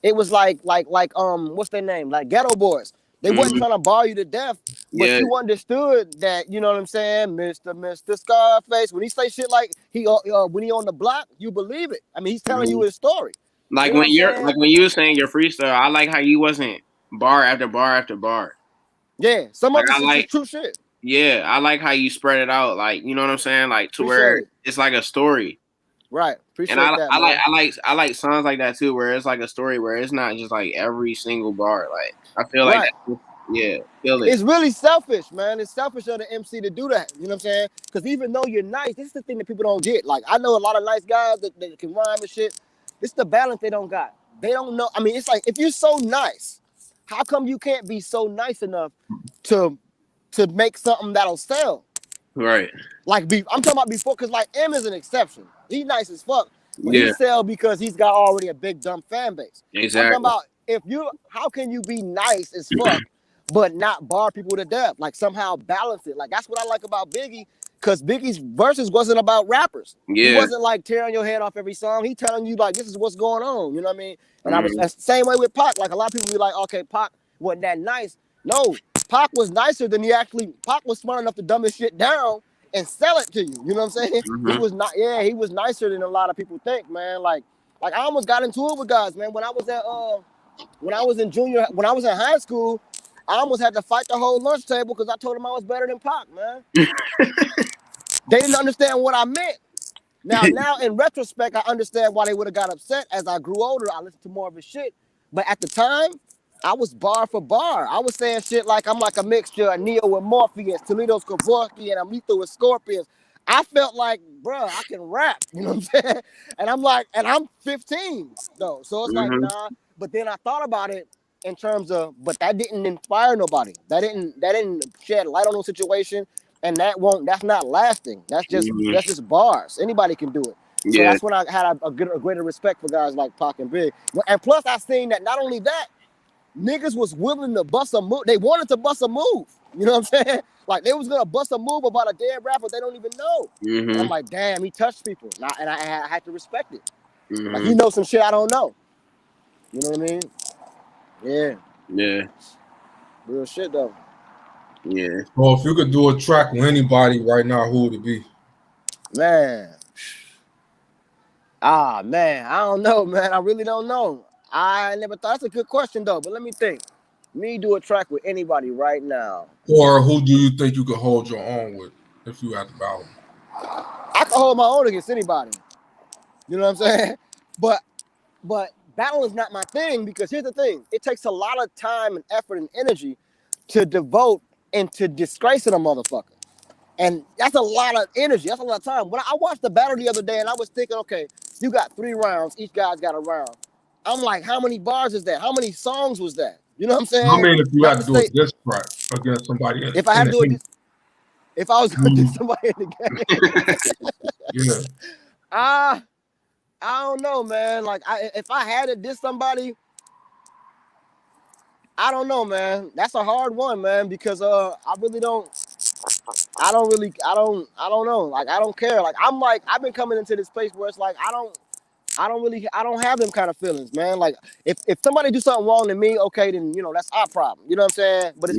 It was like what's their name? Like Ghetto Boys. They wasn't trying to bar you to death, but Yeah, you understood that, you know what I'm saying, Mr. Scarface. When he say shit like when he on the block, you believe it. I mean, he's telling you his story. like You know what when I'm you're saying? like when you were saying your freestyle, I like how you wasn't bar after bar after bar. Yeah, some Like of I it's just like true shit. Yeah, I like how you spread it out, like you know what I'm saying, like to Appreciate where it. it's like a story. Right. And Appreciate that, man. I like songs like that too, where it's like a story where it's not just like every single bar. Like I feel like Right. yeah, feel it. It's really selfish, man. It's selfish of the MC to do that. You know what I'm saying? Because even though you're nice, this is the thing that people don't get. Like, I know a lot of nice guys that can rhyme and shit. It's the balance they don't got. They don't know. I mean, it's like, if you're so nice, how come you can't be so nice enough to make something that'll sell? Right. Like, I'm talking about before, because like M is an exception. He nice as fuck, but he Yeah. sell because he's got already a big dumb fan base. Exactly. I'm talking about how can you be nice as fuck but not bar people to death? Like somehow balance it. Like that's what I like about Biggie, because Biggie's verses wasn't about rappers. Yeah. He wasn't like tearing your head off every song. He telling you like this is what's going on. You know what I mean? And I was the same way with Pac. Like a lot of people be like, okay, Pac wasn't that nice. No, Pac was nicer than Pac was smart enough to dumb his shit down and sell it to you. You know what I'm saying? He was not. Yeah, he was nicer than a lot of people think, man. Like I almost got into it with guys, man. When I was in high school, I almost had to fight the whole lunch table because I told them I was better than Pac, man. They didn't understand what I meant. Now in retrospect, I understand why they would have got upset. As I grew older, I listened to more of his shit. But at the time, I was bar for bar. I was saying shit like I'm like a mixture of Neo with Morpheus, Toledo's Kevorkian, and I'm lethal with Scorpions. I felt like, bro, I can rap. You know what I'm saying? And I'm 15 though, so it's like nah. But then I thought about it in terms of, but that didn't inspire nobody. That didn't shed light on no situation, and that's not lasting. That's just bars. Anybody can do it. So Yeah. that's when I had a greater respect for guys like Pac and Big. And plus, I seen that not only that, niggas was willing to bust a move. They wanted to bust a move. You know what I'm saying? Like they was gonna bust a move about a dead rapper they don't even know. And I'm like, damn, he touched people, and I had to respect it. Like he knows some shit I don't know. You know what I mean? Yeah. Yeah. Real shit though. Yeah. Well, if you could do a track with anybody right now, who would it be? Man. Man, I don't know, man. I really don't know. I never thought. That's a good question though. But let me think. Me do a track with anybody right now. Or who do you think you could hold your own with if you had to battle? I can hold my own against anybody. You know what I'm saying? But battle is not my thing, because here's the thing. It takes a lot of time and effort and energy to devote into disgracing a motherfucker. And that's a lot of energy. That's a lot of time. When I watched the battle the other day and I was thinking, okay, you got 3 rounds. Each guy's got a round. I'm like, how many bars is that? How many songs was that? You know what I'm saying? I mean, if you had to do a diss track against somebody, if I had to do it, if I was going to do somebody in the game, yeah. I don't know, man. Like, if I had to diss somebody, I don't know, man. That's a hard one, man, because I don't know. Like, I don't care. Like, I've been coming into this place where it's like I don't have them kind of feelings, man. Like, if somebody do something wrong to me, okay, then that's our problem. You know what I'm saying? But as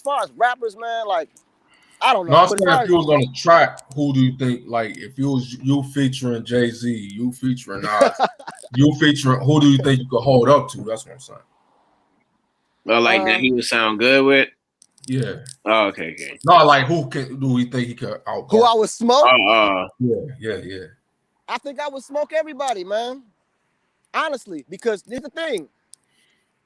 far as rappers, man, like, I don't know. No, I'm but saying if you was on a track, who do you think, like, if you was you featuring Jay-Z, you featuring Nas, you featuring, who do you think you could hold up to? That's what I'm saying. Well, like that he would sound good with? Yeah. Oh, okay. No, like who do we think he could out? Who I would smoke? Yeah. I think I would smoke everybody, man. Honestly, because here's the thing.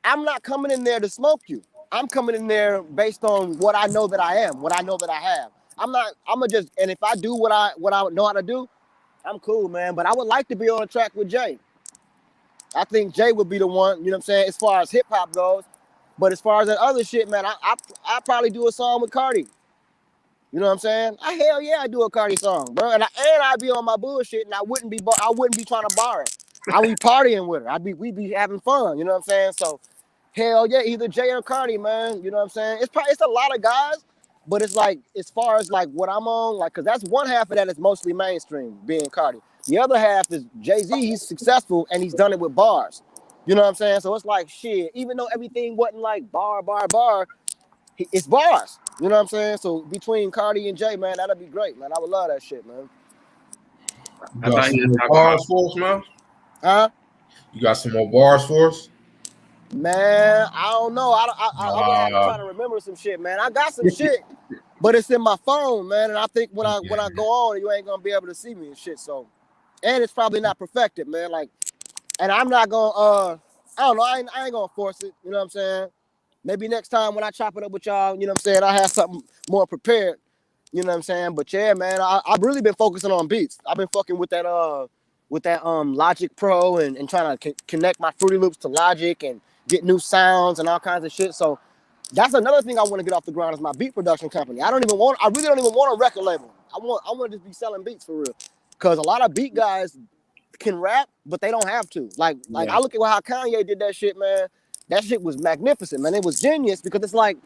I'm not coming in there to smoke you. I'm coming in there based on what I know that I am, what I know that I have. I'm gonna just, and if I do what I know how to do, I'm cool, man. But I would like to be on a track with Jay. I think Jay would be the one, you know what I'm saying, as far as hip hop goes. But as far as that other shit, man, I probably do a song with Cardi. You know what I'm saying? Hell yeah, I do a Cardi song, bro. And I'd be on my bullshit, and I wouldn't be trying to bar it. I would be partying with her. We'd be having fun. You know what I'm saying? So, hell yeah, either Jay or Cardi, man. You know what I'm saying? It's a lot of guys, but it's like as far as like what I'm on, like, cause that's one half of that is mostly mainstream, being Cardi. The other half is Jay-Z. He's successful and he's done it with bars. You know what I'm saying? So it's like shit. Even though everything wasn't like bar, it's bars. You know what I'm saying? So between Cardi and Jay, man, that'd be great, man. I would love that shit, man. You I got thought some he was more talking bars for us, man? Huh? You got some more bars for us? Man, I don't know. I would have to try to remember some shit, man. I got some shit, but it's in my phone, man. And I think when I go on, you ain't gonna be able to see me and shit. So, and it's probably not perfected, man. Like, and I'm not gonna I don't know. I ain't gonna force it. You know what I'm saying? Maybe next time when I chop it up with y'all, you know what I'm saying, I have something more prepared. You know what I'm saying? But yeah, man, I've really been focusing on beats. I've been fucking with that Logic Pro and trying to connect my Fruity Loops to Logic and get new sounds and all kinds of shit. So that's another thing I want to get off the ground is my beat production company. I really don't even want a record label. I want to just be selling beats for real. Cause a lot of beat guys can rap, but they don't have to. Like I look at how Kanye did that shit, man. That shit was magnificent, man. It was genius because it's like,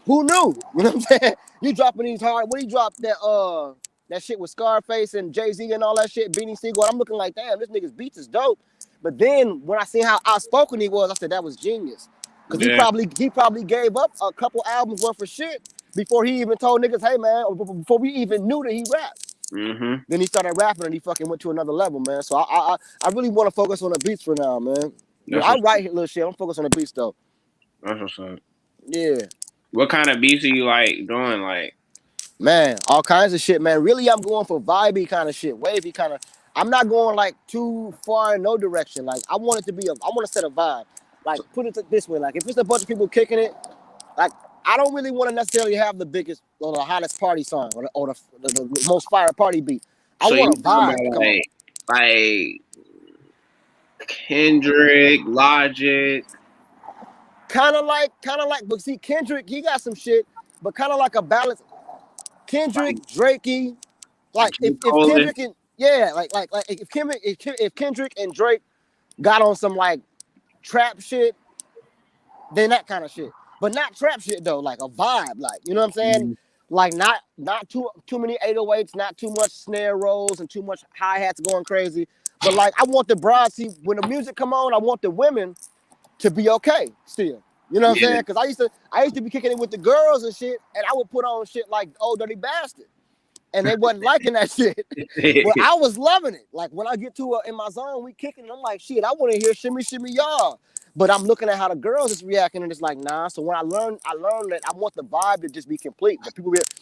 who knew? You know what I'm saying? You dropping these hard. When he dropped that shit with Scarface and Jay-Z and all that shit, Beanie Siegel, I'm looking like, damn, this nigga's beats is dope. But then when I seen how outspoken he was, I said that was genius. Because he probably gave up a couple albums worth of shit before he even told niggas, hey man, or before we even knew that he rapped. Mm-hmm. Then he started rapping and he fucking went to another level, man. So I really want to focus on the beats for now, man. I write little shit. I'm focused on the beats though. That's what's up. Yeah. What kind of beats are you like doing? Like, man, all kinds of shit, man. Really, I'm going for vibey kind of shit, wavy kind of. I'm not going like too far in no direction. Like I want it to be I want to set a vibe. Like put it this way, like if it's a bunch of people kicking it, like I don't really want to necessarily have the biggest or the hottest party song or the most fire party beat. I want a vibe. Like Kendrick, Logic. Kind of like, but see, Kendrick, he got some shit, but kind of like a balance. Kendrick, Drakey, like if Kendrick and if Kendrick and Drake got on some like trap shit, then that kind of shit. But not trap shit though, like a vibe, like you know what I'm saying? Mm-hmm. Like not too many 808s, not too much snare rolls and too much hi-hats going crazy. But like I want the broads, see when the music come on, I want the women to be okay still. You know what I'm saying? Because I used to be kicking it with the girls and shit, and I would put on shit like "Oh Dirty Bastard," and they wasn't liking that shit. But I was loving it. Like when I get to in my zone, we kicking. I'm like, shit, I want to hear shimmy shimmy y'all. But I'm looking at how the girls is reacting, and it's like, nah. So when I learned that I want the vibe to just be complete. That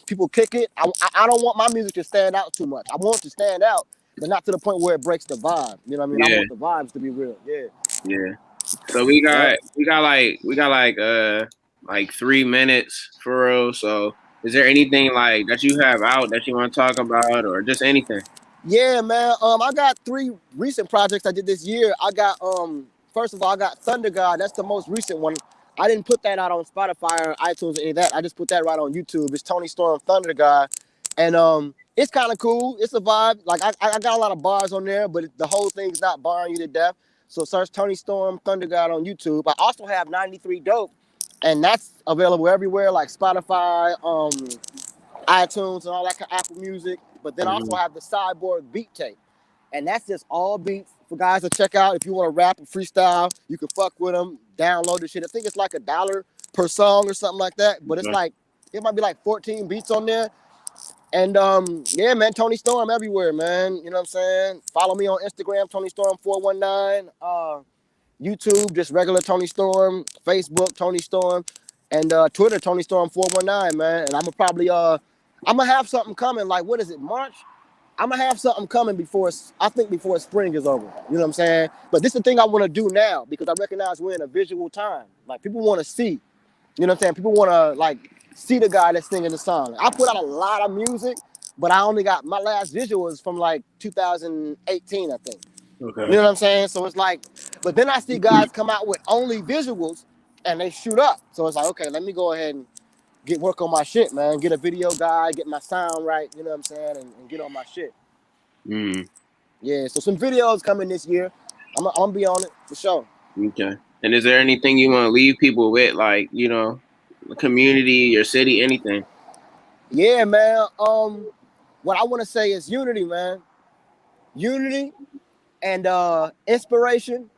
people kick it. I don't want my music to stand out too much. I want it to stand out, but not to the point where it breaks the vibe. You know what I mean? I want the vibes to be real. Yeah. Yeah. So we got like 3 minutes for real. So is there anything like that you have out that you want to talk about or just anything? Yeah, man. I got 3 recent projects I did this year. I got first of all, I got Thunder God. That's the most recent one. I didn't put that out on Spotify or iTunes or any of that. I just put that right on YouTube. It's Tony Storm Thunder God. And it's kind of cool. It's a vibe. Like I got a lot of bars on there, but the whole thing's not barring you to death. So search Tony Storm Thunder God on YouTube. I also have 93 Dope, and that's available everywhere like Spotify, iTunes, and all that kind of Apple Music. But then I also have the Cyborg Beat Tape, and that's just all beats for guys to check out. If you want to rap and freestyle, you can fuck with them. Download the shit. I think it's like $1 per song or something like that. But it's like it might be like 14 beats on there. And yeah, man, Tony Storm everywhere, man. You know what I'm saying? Follow me on Instagram, Tony Storm 419. YouTube, just regular Tony Storm. Facebook, Tony Storm, and Twitter, Tony Storm 419, man. And I'm gonna have something coming. Like what is it, March? I'm gonna have something coming before spring is over. You know what I'm saying? But this is the thing I want to do now because I recognize we're in a visual time. Like people want to see. You know what I'm saying? People want to like see the guy that's singing the song. I put out a lot of music, but I only got my last visual was from like 2018, I think. Okay. You know what I'm saying? So it's like, but then I see guys come out with only visuals and they shoot up. So it's like, okay, let me go ahead and work on my shit, man. Get a video guy, get my sound right, you know what I'm saying, and get on my shit. Yeah, so some videos coming this year. I'm gonna be on it for sure. Okay. And is there anything you want to leave people with, like, you know, the community, your city, anything? Yeah, man. What I want to say is unity, man. Unity and inspiration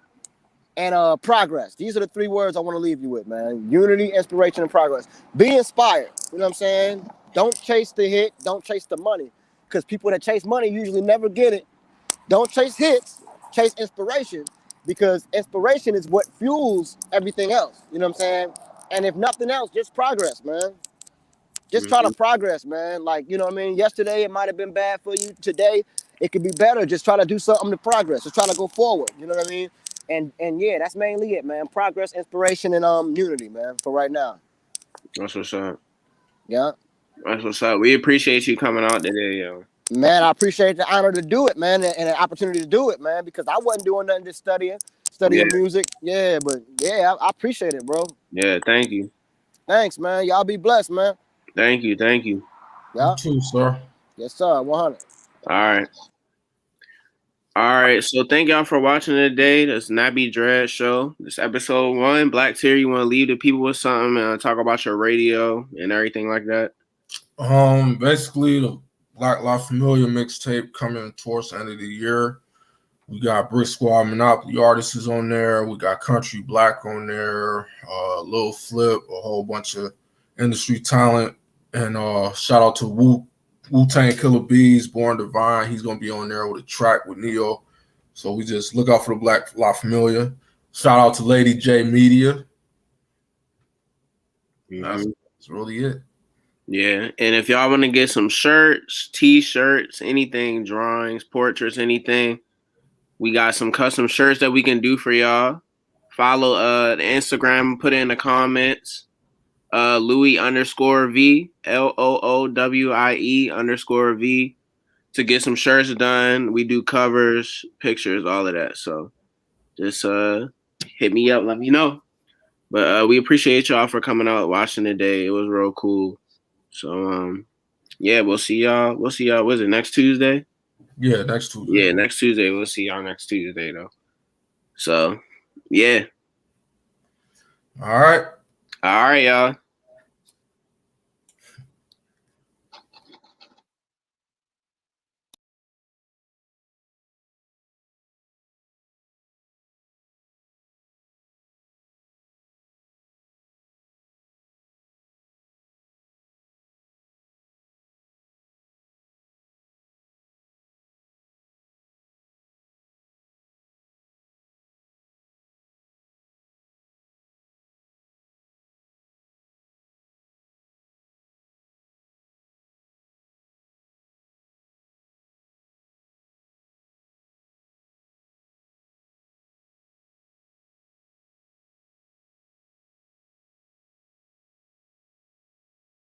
and progress. These are the three words I want to leave you with, man. Unity, inspiration, and progress. Be inspired. You know what I'm saying? Don't chase the hit. Don't chase the money. Because people that chase money usually never get it. Don't chase hits. Chase inspiration. Because inspiration is what fuels everything else. You know what I'm saying? And if nothing else, just progress, man. Just try to progress, man. Like, you know what I mean? Yesterday, it might have been bad for you. Today, it could be better. Just try to do something to progress. Just try to go forward. You know what I mean? And yeah, that's mainly it, man. Progress, inspiration, and unity, man, for right now. That's what's up. Yeah. That's what's up. We appreciate you coming out today, yo. Man, I appreciate the honor to do it, man, and the opportunity to do it, man, because I wasn't doing nothing, just studying music. Yeah, but yeah, I appreciate it, bro. Yeah, thank you. Thanks, man. Y'all be blessed, man. Thank you. Thank you. Yeah. You too, sir. Yes, sir. 100. All right. All right. So thank y'all for watching today. This Nappy Dreadz show. This episode 1. Black Tier, you want to leave the people with something and talk about your radio and everything like that? Basically the Black La Familia mixtape coming towards the end of the year. We got Brick Squad Monopoly Artists is on there. We got Country Black on there. Lil Flip, a whole bunch of industry talent. And shout out to Wu-Tang Killer Bees, Born Divine. He's going to be on there with a track with Neo. So we just look out for the Black La Familia. Shout out to LadyJ Media. That's really it. Yeah. And if y'all want to get some shirts, t-shirts, anything, drawings, portraits, anything, we got some custom shirts that we can do for y'all. Follow the Instagram, put it in the comments. Louis_V, LOOWIE_V to get some shirts done. We do covers, pictures, all of that. So just hit me up, let me know. But we appreciate y'all for coming out watching today. It was real cool. So yeah, we'll see y'all. Was it next Tuesday? Yeah, next Tuesday. Yeah, next Tuesday. We'll see y'all next Tuesday though. So yeah. All right. All right, y'all.